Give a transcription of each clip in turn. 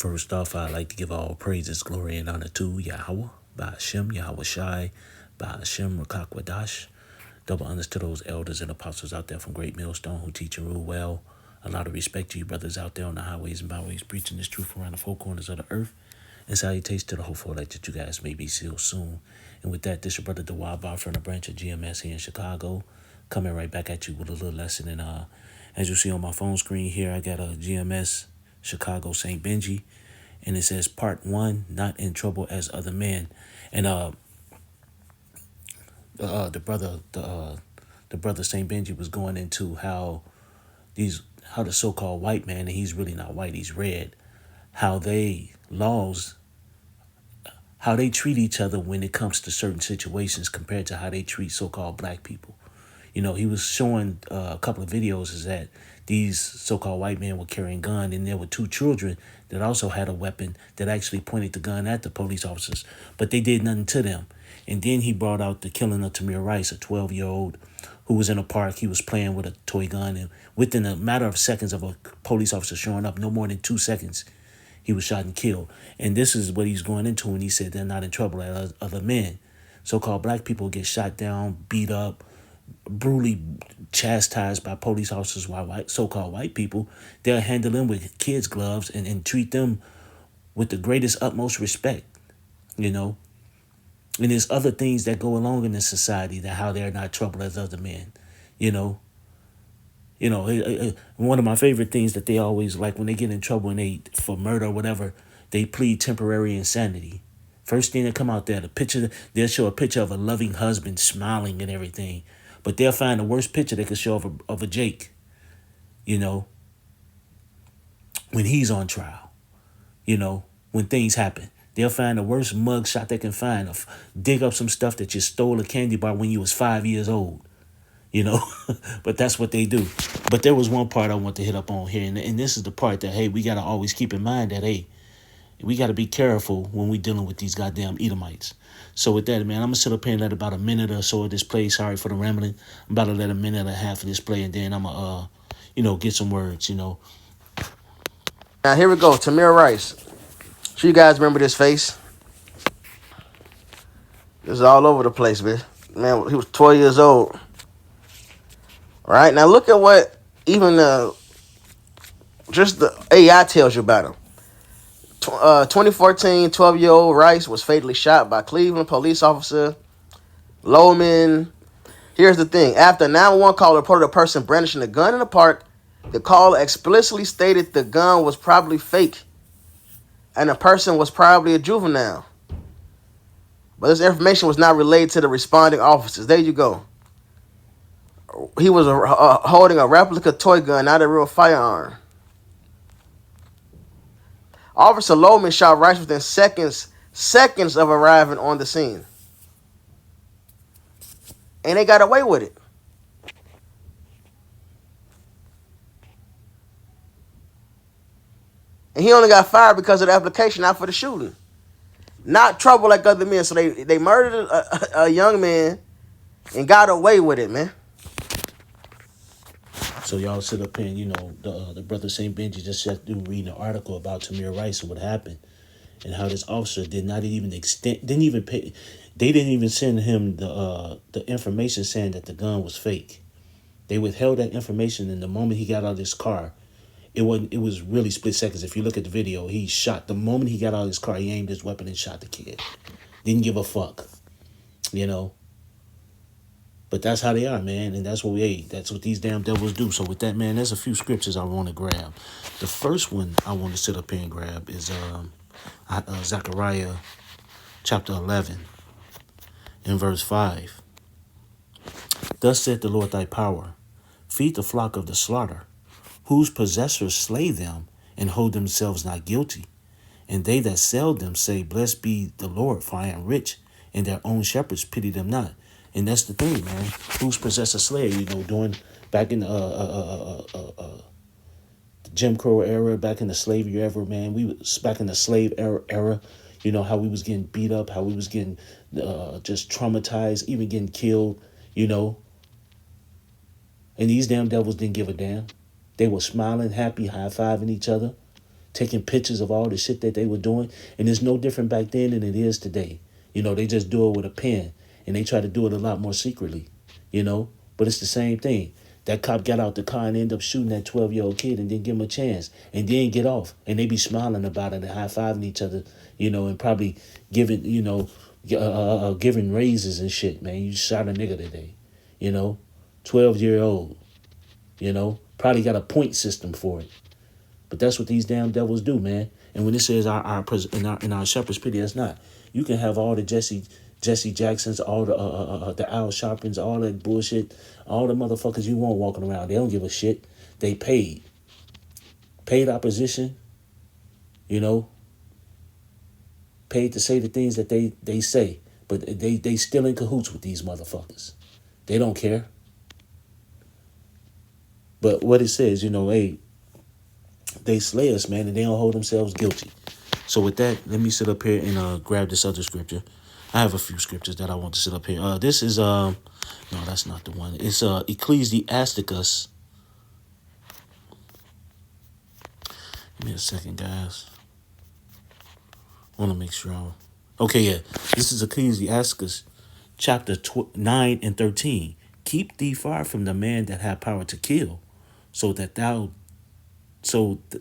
First off, I'd like to give all praises, glory, and honor to Yahweh, Ba'ashem, Yahweh Shai, Ba'ashem, Rakakwadash. Double honors to those elders and apostles out there from Great Millstone who teach and rule well. A lot of respect to you brothers out there on the highways and byways preaching this truth around the four corners of the earth. And salutations to the hopeful elect that you guys may be sealed soon. And with that, this is your brother Dawab from the branch of GMS here in Chicago. Coming right back at you with a little lesson. And as you see on my phone screen here, I got a GMS Chicago St. Benji. And it says part 1, not in trouble as other men. And the brother St. Benji was going into how the so-called white man, and he's really not white, he's red, how they treat each other when it comes to certain situations compared to how they treat so-called black people. You know, he was showing a couple of videos is that these so-called white men were carrying gun, and there were 2 children that also had a weapon that actually pointed the gun at the police officers, but they did nothing to them. And then he brought out the killing of Tamir Rice, a 12-year-old who was in a park. He was playing with a toy gun, and within a matter of seconds of a police officer showing up, no more than 2 seconds, he was shot and killed. And this is what he's going into when he said they're not in trouble as other men. So-called black people get shot down, beat up, brutally chastised by police officers, while so-called white people, they'll handle them with kids' gloves and treat them with the greatest utmost respect, you know. And there's other things that go along in this society that how they're not troubled as other men, you know. One of my favorite things that they always like when they get in trouble and for murder or whatever, they plead temporary insanity. First thing that come out there, they'll show a picture of a loving husband smiling and everything, but they'll find the worst picture they could show of a Jake, you know, when he's on trial, you know, when things happen. They'll find the worst mug shot they can find, dig up some stuff that you stole a candy bar when you was 5 years old, you know. But that's what they do. But there was one part I want to hit up on here, and this is the part that, hey, we got to always keep in mind that, hey, we got to be careful when we dealing with these goddamn Edomites. So with that, man, I'm going to sit up here and let about a minute or so of this play. Sorry for the rambling. I'm about to let a minute and a half of this play, and then I'm going to, get some words, you know. Now, here we go. Tamir Rice. Sure you guys remember this face. This is all over the place, man. Man, he was 12 years old. All right, now look at what even just the AI tells you about him. 2014, 12-year-old Rice was fatally shot by Cleveland police officer Loman. Here's the thing. After a 911 call reported a person brandishing a gun in the park, the caller explicitly stated the gun was probably fake and the person was probably a juvenile. But this information was not relayed to the responding officers. There you go. He was holding a replica toy gun, not a real firearm. Officer Loman shot Rice within seconds of arriving on the scene. And they got away with it. And he only got fired because of the application, not for the shooting. Not trouble like other men. So they murdered a young man and got away with it, man. So y'all sit up here and, the brother St. Benji just sat through reading an article about Tamir Rice and what happened. And how this officer didn't even send him the information saying that the gun was fake. They withheld that information, and the moment he got out of his car, it was really split seconds. If you look at the video, he shot. The moment he got out of his car, he aimed his weapon and shot the kid. Didn't give a fuck, you know. But that's how they are, man, and that's what these damn devils do. So with that, man, there's a few scriptures I want to grab. The first one I want to sit up here and grab is Zechariah chapter 11 in verse 5. Thus said the Lord thy power, feed the flock of the slaughter, whose possessors slay them and hold themselves not guilty. And they that sell them say, blessed be the Lord, for I am rich, and their own shepherds pity them not. And that's the thing, man. Whose possessors slay, during back in the Jim Crow era, back in the slavery era, man. We was back in the slave era, how we was getting beat up, how we was getting just traumatized, even getting killed, And these damn devils didn't give a damn. They were smiling, happy, high-fiving each other, taking pictures of all the shit that they were doing. And it's no different back then than it is today. They just do it with a pen, and they try to do it a lot more secretly, but it's the same thing. That cop got out the car and ended up shooting that 12-year-old kid and didn't give him a chance and then get off. And they be smiling about it and high-fiving each other, and probably giving, giving raises and shit, man. You shot a nigga today, 12-year-old, probably got a point system for it. But that's what these damn devils do, man. And when it says in our shepherd's pity, that's not. You can have all the Jesse Jacksons, all the Al Sharptons, all that bullshit, all the motherfuckers you want walking around. They don't give a shit. They paid opposition, paid to say the things that they say, but they still in cahoots with these motherfuckers. They don't care. But what it says, hey, they slay us, man, and they don't hold themselves guilty. So with that, let me sit up here and grab this other scripture. I have a few scriptures that I want to sit up here. This is no, that's not the one. It's Ecclesiasticus. Give me a second, guys. I want to make sure okay, yeah. This is Ecclesiasticus chapter 9 and 13. Keep thee far from the man that hath power to kill, so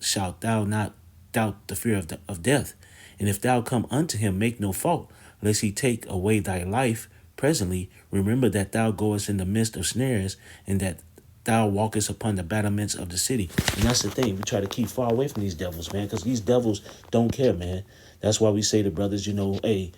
shalt thou not doubt the fear of death. And if thou come unto him, make no fault, lest he take away thy life presently. Remember that thou goest in the midst of snares, and that thou walkest upon the battlements of the city. And that's the thing. We try to keep far away from these devils, man, because these devils don't care, man. That's why we say to brothers, hey,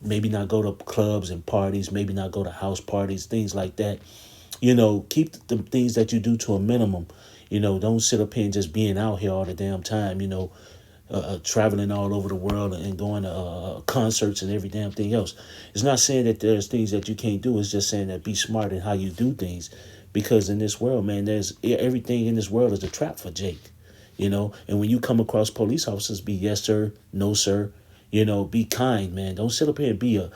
maybe not go to clubs and parties, maybe not go to house parties, things like that. Keep the things that you do to a minimum. Don't sit up here and just being out here all the damn time, traveling all over the world and going to concerts and every damn thing else. It's not saying that there's things that you can't do. It's just saying that be smart in how you do things. Because in this world, man, there's everything in this world is a trap for Jake, And when you come across police officers, be yes, sir, no, sir. Be kind, man. Don't sit up here and be a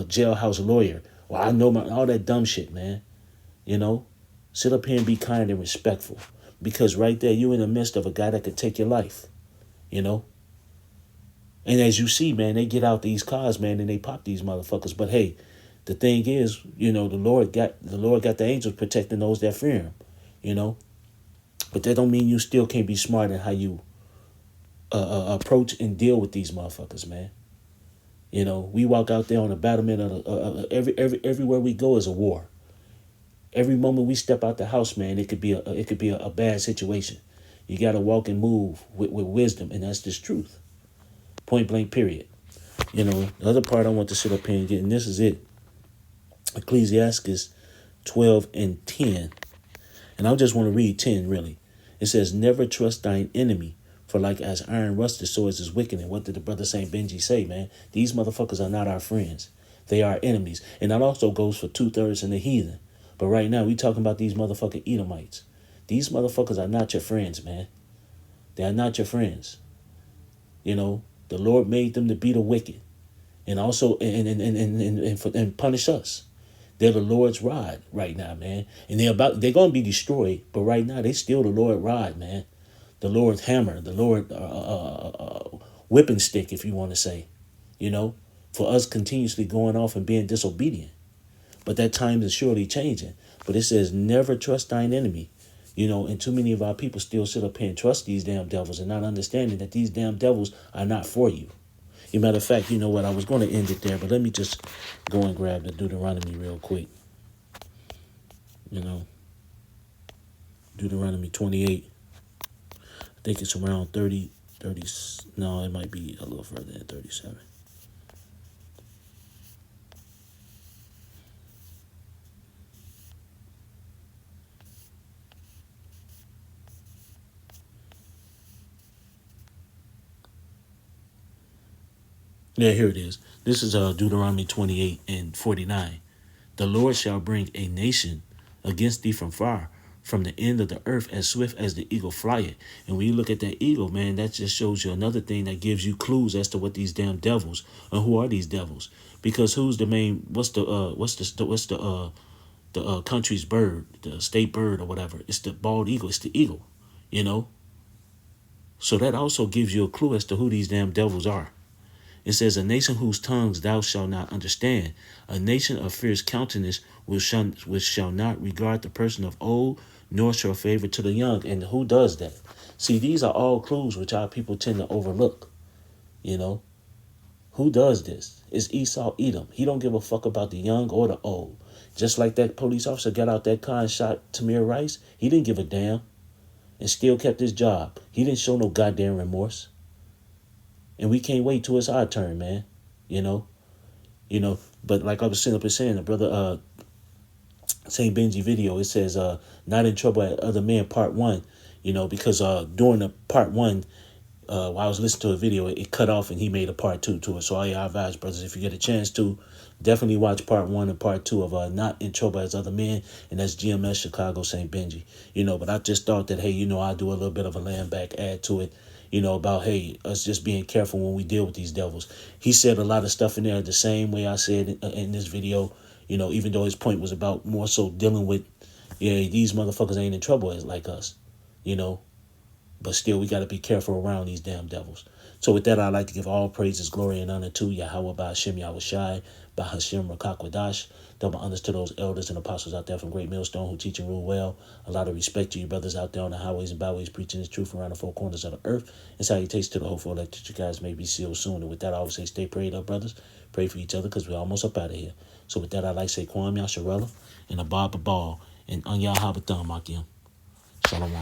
jailhouse lawyer. Well, I know all that dumb shit, man. Sit up here and be kind and respectful. Because right there, you're in the midst of a guy that could take your life, And as you see, man, they get out these cars, man, and they pop these motherfuckers. But hey, the thing is, the Lord got the angels protecting those that fear him, But that don't mean you still can't be smart in how you approach and deal with these motherfuckers, man. We walk out there on the battlement of everywhere we go is a war. Every moment we step out the house, man, it could be a bad situation. You got to walk and move with wisdom, and that's just truth. Point blank, period. The other part I want to sit up here and get, and this is it. Ecclesiastes 12 and 10. And I just want to read 10, really. It says, never trust thine enemy, for like as iron rusted, so is his wicked. And what did the brother Saint Benji say, man? These motherfuckers are not our friends. They are enemies. And that also goes for 2/3 in the heathen. But right now, we talking about these motherfucking Edomites. These motherfuckers are not your friends, man. They are not your friends. The Lord made them to be the wicked. And also, and punish us. They're the Lord's rod right now, man. And they're going to be destroyed. But right now, they still the Lord's rod, man. The Lord's hammer. The Lord whipping stick, if you want to say. For us continuously going off and being disobedient. But that time is surely changing. But it says, never trust thine enemy. And too many of our people still sit up here and trust these damn devils and not understanding that these damn devils are not for you. As a matter of fact, you know what? I was going to end it there, but let me just go and grab the Deuteronomy real quick. Deuteronomy 28. I think it's around 30. No, it might be a little further than 37. Yeah, here it is. This is Deuteronomy 28 and 49. The Lord shall bring a nation against thee from far, from the end of the earth, as swift as the eagle flieth. And when you look at that eagle, man, that just shows you another thing that gives you clues as to what these damn devils, and who are these devils? Because who's the main? What's the country's bird, the state bird or whatever? It's the bald eagle. It's the eagle, So that also gives you a clue as to who these damn devils are. It says, a nation whose tongues thou shalt not understand, a nation of fierce countenance which shall not regard the person of old, nor show favor to the young. And who does that? See, these are all clues which our people tend to overlook. You know, who does this? It's Esau Edom. He don't give a fuck about the young or the old. Just like that police officer got out that car and shot Tamir Rice, he didn't give a damn and still kept his job. He didn't show no goddamn remorse. And we can't wait till it's our turn, man. You know? But like I was sitting up and saying, the brother St. Benji video, it says not in trouble at other men part 1, because during the part 1, while I was listening to a video, it cut off and he made a part 2 to it. So I advise, brothers, if you get a chance to, definitely watch part 1 and part 2 of Not in Trouble as Other Men, and that's GMS Chicago St. Benji. But I just thought that, hey, I'll do a little bit of a land back add to it, about, hey, us just being careful when we deal with these devils. He said a lot of stuff in there the same way I said in this video, even though his point was about more so dealing with, these motherfuckers ain't in trouble as like us, but still, we got to be careful around these damn devils. So with that, I'd like to give all praises, glory, and honor to Yahweh Ba'Hashem Yahushai, Ba'Hashem Rakakwadash. Double honors to those elders and apostles out there from Great Millstone who teach and rule well. A lot of respect to you brothers out there on the highways and byways preaching this truth around the four corners of the earth. And salutations to the hopeful that you guys may be sealed soon. And with that, I always say stay prayed up, brothers. Pray for each other because we're almost up out of here. So with that, I'd like to say Kwam Yasharella and Abba Babal and Anya Habatham Akim. Shalom.